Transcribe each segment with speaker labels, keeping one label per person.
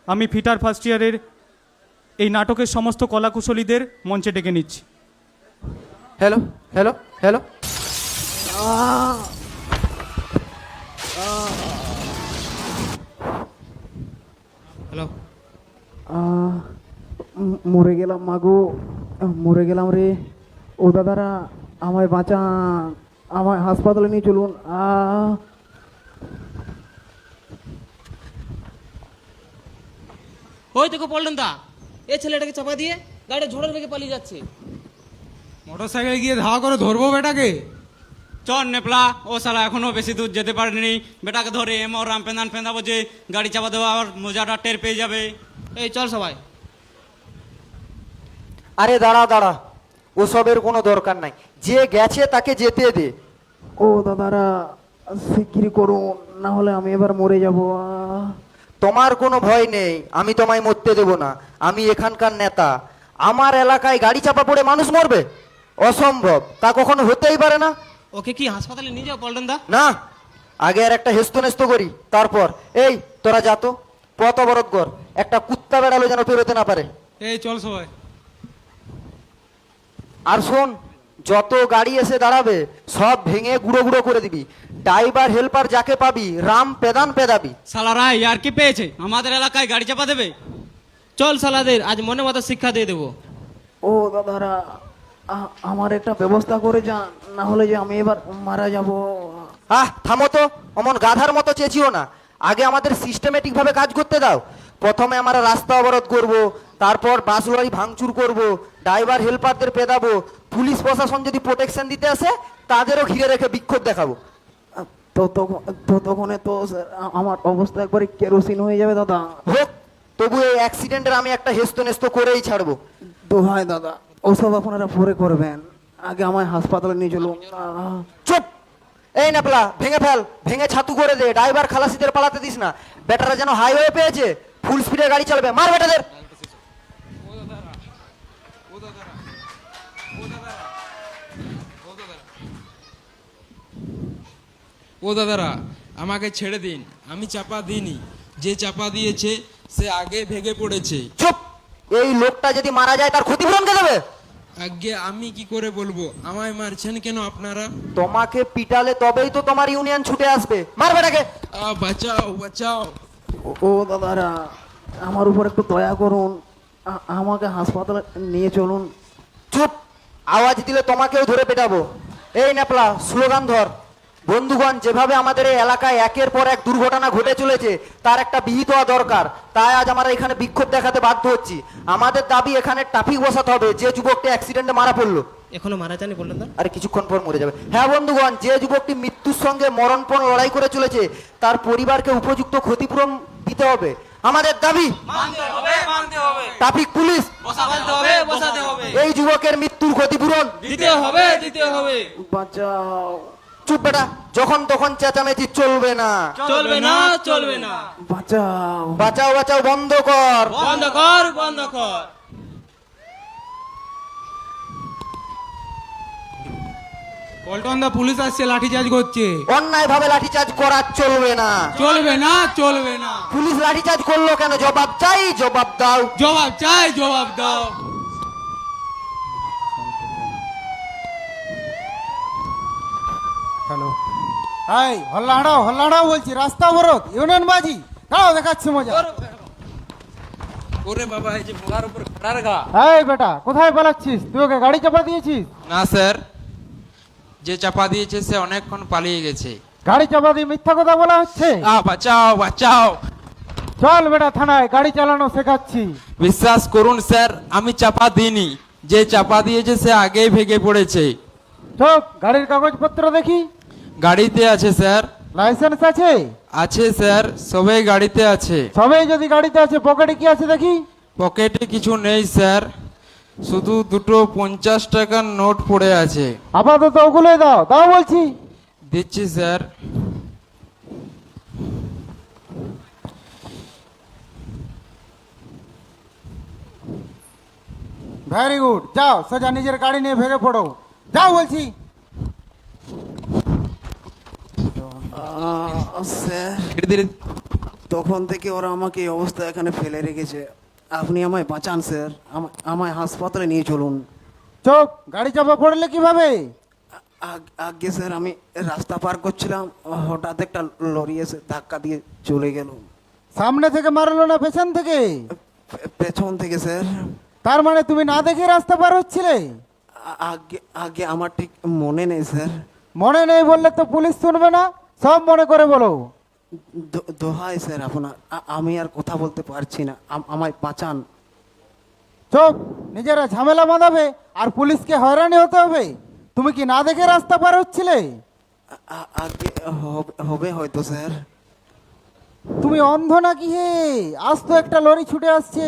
Speaker 1: আমি fitter first ইয়ারের এই নাটকের সমস্ত কলাকুশলীদের মঞ্চে ডেকে নিচ্ছি।
Speaker 2: Hello hello hello,
Speaker 3: hello.
Speaker 4: মরে গেলাম মাগো, মরে গেলাম রে। ও দাদারা আমায় বাঁচান, আমায় হাসপাতালে নিয়ে চলুন।
Speaker 3: ওই দেখো পল্টন দা, এই ছেলেটাকে চাপা দিয়ে গাড়ি ঝড়ের বেগে পালিয়ে যাচ্ছে।
Speaker 5: মোটর সাইকেলে গিয়ে ধাওয়া করে ধরবো বেটাকে।
Speaker 6: চল নেপলা, ও শালা এখনো বেশি দূর যেতে পারেনি, বেটাকে ধরে এম ওর রাম পেন্দান পেন্দাবো যে গাড়ি চাপা দেওয়া আর মজাটা টের পেয়ে যাবে।
Speaker 3: এই চল সবাই।
Speaker 2: আরে দাঁড়া দাঁড়া, ওসবের কোনো দরকার নাই, যে গেছে তাকে যেতে দে।
Speaker 4: ও দাদারা শিগগিরি করুন, না হলে আমি এবার মরে যাব।
Speaker 2: তোমার কোনো ভয় নেই, আমি তোমায় মরতে দেব না। আমি এখানকার নেতা, আমার এলাকায় গাড়ি চাপা পড়ে মানুষ মরবে? অসম্ভব, তা কখনো হতেই পারে না।
Speaker 3: ওকে কি হাসপাতালে নিয়ে যাও পল্টন দা?
Speaker 2: না, আগে আর একটা হেস্ত নেস্ত করি, তারপর। এই তোরা যা তো, পথ অবরোধ কর, একটা কুত্তা বেড়ালো যেন পেরোতে না পারে।
Speaker 5: এই চল সবাই।
Speaker 2: আর শোন, যত গাড়ি এসে দাঁড়াবে সব ভেঙে গুঁড়ো গুঁড়ো করে দিবি। ড্রাইভার হেল্পার যাকে পাবি রাম পেদান পেদাবি।
Speaker 6: শালারা আর কি পেয়েছে, আমাদের এলাকায় গাড়ি চাপা দেবে?
Speaker 3: চল সালাদের আজ মনে মতো শিক্ষা দিয়ে দেবো।
Speaker 4: ও দাদারা আমার একটা ব্যবস্থা করে যান, না হলে যে আমি এবার মারা যাব।
Speaker 2: থামো তো, অমন গাধার মতো চেঁচিও না। আগে আমাদের সিস্টেমেটিক ভাবে কাজ করতে দাও। প্রথমে আমরা রাস্তা অবরোধ করব, তারপর বাস লরি ভাঙচুর করব, ড্রাইভার হেল্পারদের পেদাবো, পুলিশ প্রশাসন যদি প্রোটেকশন দিতে আসে তাদেরও ঘিরে রেখে বিক্ষোভ দেখাবো।
Speaker 4: ততক্ষণে তো আমার অবস্থা একবারে কেরোসিন হয়ে যাবে দাদা।
Speaker 2: হোক, তবু এই অ্যাক্সিডেন্টের আমি একটা হেস্ত নেস্ত করেই ছাড়বো।
Speaker 4: দোহাই দাদা, ওসব আপনারা পরে করবেন, আগে আমায় হাসপাতালে নিয়ে চলুন।
Speaker 2: চুপ! এই নাপলা, ভেঙে ফেল, ভেঙে ছাতু করে দে। ড্রাইভার খালাসিদের পালাতে দিস না। বেটারা যেন হাইওয়ে পেয়েছে, ফুল স্পিডে গাড়ি চালাবে। মার বেটাদের।
Speaker 5: ও দাদারা, আমাকে ছেড়ে দিন, আমি চাপা দিইনি। যে চাপা দিয়েছে সে আগে ভেগে পড়েছে।
Speaker 2: চুপ! এই লোকটা যদি মারা যায় তার ক্ষতিপূরণ কে দেবে?
Speaker 5: আগে আমি কি করে বলবো? আমায় মারছেন কেন আপনারা?
Speaker 2: তোমাকে পিটালে তবেই তো তোমার ইউনিয়ন ছুটে আসবে। মার বেটাকে।
Speaker 5: বাঁচাও বাঁচাও।
Speaker 4: ও দাদারা, আমার উপর একটু দয়া করুন, আমাকে হাসপাতালে নিয়ে চলুন।
Speaker 2: চুপ! আওয়াজ দিলে তোমাকেও ধরে পেটাবো। এই নেপলা, স্লোগান ধর। বন্ধুগণ, যেভাবে আমাদের এই এলাকায় একের পর এক দুর্ঘটনা ঘটে চলেছে তার একটা বিহিত হওয়া দরকার। তাই আজ আমরা এখানে বিক্ষোভ দেখাতে বাধ্য হচ্ছি। আমাদের দাবি এখানে ট্রাফিক বসাতে হবে। যে যুবকটি অ্যাক্সিডেন্টে মারা পড়লো,
Speaker 3: এখনো মারা যায়নি পল্টন দা?
Speaker 2: আরে কিছুক্ষণ পর মরে যাবে। হ্যাঁ বন্ধুগণ, যে যুবকটি মৃত্যুর সঙ্গে মরণপণ লড়াই করে চলেছে তার পরিবারকে উপযুক্ত ক্ষতিপূরণ দিতে হবে। আমাদের দাবি ট্রাফিক পুলিশ এই যুবকের মৃত্যুর ক্ষতিপূরণ
Speaker 3: দিতে হবে, দিতে হবে।
Speaker 4: বাঁচাও!
Speaker 2: চুপ বেটা, যখন তখন চেঁচামেচি চলবে না।
Speaker 3: চলবে না, চলবে না।
Speaker 4: বাঁচাও!
Speaker 2: বাঁচাও বাঁচাও বন্ধ কর।
Speaker 3: বন্ধ কর, বন্ধ কর।
Speaker 5: পল্টন দা, পুলিশ আসছে, লাঠিচার্জ করছে।
Speaker 2: অন্যায় ভাবে লাঠিচার্জ করা চলবে না।
Speaker 5: চলবে না, চলবে না।
Speaker 2: পুলিশ লাঠিচার্জ করলো কেন? জবাব চাই, জবাব দাও।
Speaker 5: জবাব চাই, জবাব দাও।
Speaker 7: হ্যালো, এই হল্লা হাঁড়াও বলছি, রাস্তা অবরোধ, ইউনিয়ন বাজি, দাঁড়াও দেখাচ্ছি মজা।
Speaker 5: ওরে বাবা, এই যে মোড়ার উপর খাড়ার গা।
Speaker 7: এই বেটা, কোথায় পালাচ্ছিস? তুই ওকে গাড়ি চাপা দিয়েছিস?
Speaker 5: না স্যার, যে চাপা দিয়েছে সে অনেকক্ষণ পালিয়ে গেছে।
Speaker 7: গাড়ি চাপা দিয়ে মিথ্যা কথা বলা হচ্ছে।
Speaker 5: বাঁচাও বাঁচাও।
Speaker 7: চল বেটা থানায়, গাড়ি চালানো শেখাচ্ছি।
Speaker 5: বিশ্বাস করুন স্যার, আমি চাপা দিইনি। যে চাপা দিয়েছে সে আগেই ভেঙে পড়েছে।
Speaker 7: চোখ, গাড়ির কাগজপত্র দেখি।
Speaker 5: গাড়িতে আছে স্যার।
Speaker 7: লাইসেন্স আছে?
Speaker 5: আছে স্যার, সবাই গাড়িতে আছে।
Speaker 7: সবাই যদি গাড়িতে আছে, পকেটে কি আছে দেখি।
Speaker 5: পকেটে কিছু নেই স্যার, শুধু দুটো 50 টাকার নোট পড়ে আছে।
Speaker 7: আপাতত ওগুলোই দাও, দাও বলছি।
Speaker 5: দিচ্ছি স্যার।
Speaker 7: ভেরি গুড, যাও সোজা নিজের গাড়ি নিয়ে ভেঙে পড়ো, যাও বলছি।
Speaker 4: স্যার,
Speaker 5: ধীরে ধীরে
Speaker 4: তখন থেকে ওরা আমাকে এই অবস্থা এখানে ফেলে রেখেছে। আপনি আমায় বাঁচান স্যার, আমায় হাসপাতালে নিয়ে চলুন।
Speaker 7: চোখ, গাড়ি চাপা পড়লে কিভাবে?
Speaker 4: আগে স্যার আমি রাস্তা পার করছিলাম, হঠাৎ একটা লরি এসে ধাক্কা দিয়ে চলে গেল।
Speaker 7: সামনে থেকে মারলো না পেছন থেকে?
Speaker 4: পেছন থেকে স্যার।
Speaker 7: তার মানে তুমি না দেখে রাস্তা পার হচ্ছিলে?
Speaker 4: আগে আগে আমার ঠিক মনে নেই স্যার।
Speaker 7: মনে নেই বললে তো পুলিশ শুনবে না, সব মনে করে বলো।
Speaker 4: দোহাই স্যার আপনার, আমি আর কথা বলতে পারছি না, আমায় বাঁচান।
Speaker 7: চোখ, নিজেরা ঝামেলা বাঁধাবে আর পুলিশকে হয়রানি হতে হবে। তুমি কি না দেখে রাস্তা পার হচ্ছিলে?
Speaker 4: আগে হবে হয়তো স্যার।
Speaker 7: তুমি অন্ধ নাকি হে? আজ তো একটা লরি ছুটে আসছে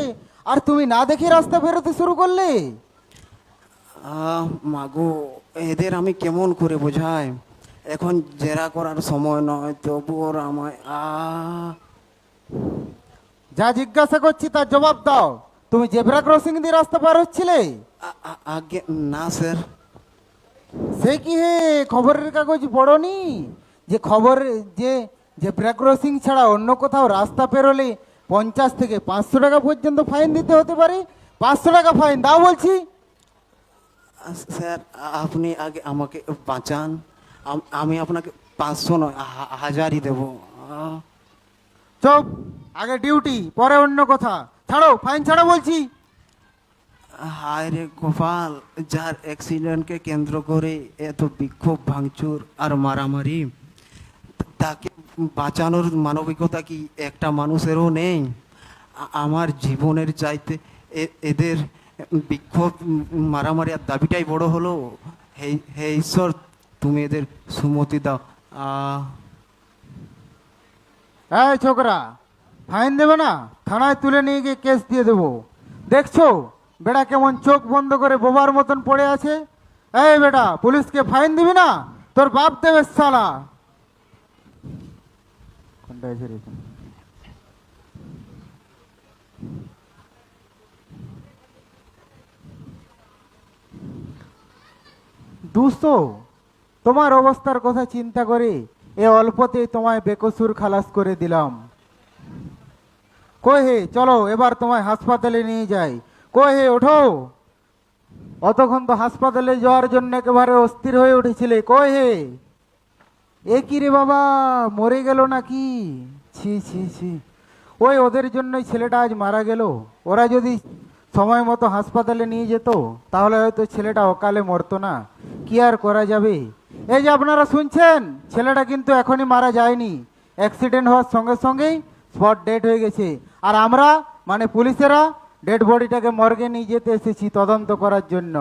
Speaker 7: আর তুমি না দেখে রাস্তা বেরোতে শুরু করলে।
Speaker 4: মাগো, এদের আমি কেমন করে বোঝাই? এখন জেরা করার সময় নয়, তবু ওরা আমায়
Speaker 7: যা জিজ্ঞাসা করছি তার জবাব দাও। তুমি জেব্রা ক্রসিং দিয়ে রাস্তা পার হচ্ছিলে?
Speaker 4: আগে না স্যার।
Speaker 7: সে কি হে, খবরের কাগজ পড়নি যে খবর যে জেব্রা ক্রসিং ছাড়া অন্য কোথাও রাস্তা পেরোলে 50 থেকে 500 টাকা পর্যন্ত ফাইন দিতে হতে পারে? 500 টাকা ফাইন দাও বলছি।
Speaker 4: স্যার আপনি আগে আমাকে বাঁচান, আমি আপনাকে 500 নয় 1000ই দেবো।
Speaker 7: চুপ, আগে ডিউটি পরে অন্য কথা। ছাড়ো, ফাইন ছাড়ো বলছি।
Speaker 4: হায় রে গোপাল, যার অ্যাক্সিডেন্টকে কেন্দ্র করে এত বিক্ষোভ ভাঙচুর আর মারামারি, তাকে বাঁচানোর মানবিকতা কি একটা মানুষেরও নেই? আমার জীবনের চাইতে এদের বিক্ষোভ মারামারি আর দাবিটাই বড় হলো। হে ঈশ্বর, তুমি এদের সুমতি দাও।
Speaker 7: এই ছোকরা, ফাইন দেবে না? থানায় তুলে নিয়ে গিয়ে কেস দিয়ে দেবো। দেখছো বেটা কেমন চোখ বন্ধ করে বোবার মতন পড়ে আছে? এই বেটা, পুলিশকে ফাইন দিবি না? তোর বাপ দেবে শালা। কোনটা এসে রে? দুস্থ, তোমার অবস্থার কথা চিন্তা করে এ অল্পতেই তোমায় বেকসুর খালাস করে দিলাম। কই হে, চলো এবার তোমায় হাসপাতালে নিয়ে যাই। কই হে, ওঠো। অতক্ষণ তো হাসপাতালে যাওয়ার জন্য একেবারে অস্থির হয়ে উঠেছিলে। কই হে? এ কি রে বাবা, মরে গেল নাকি? ছি ছি ছি, ওই ওদের জন্যই ছেলেটা আজ মারা গেল। ওরা যদি সময় মতো হাসপাতালে নিয়ে যেত তাহলে হয়তো ছেলেটা অকালে মরতো না। কি আর করা যাবে? এই যে আপনারা শুনছেন, ছেলেটা কিন্তু এখনই মারা যায়নি, অ্যাক্সিডেন্ট হওয়ার সঙ্গে সঙ্গেই স্পট ডেড হয়ে গেছে। আর আমরা মানে পুলিশেরা ডেড বডিটাকে মর্গে নিয়ে যেতে এসেছি তদন্ত করার জন্য।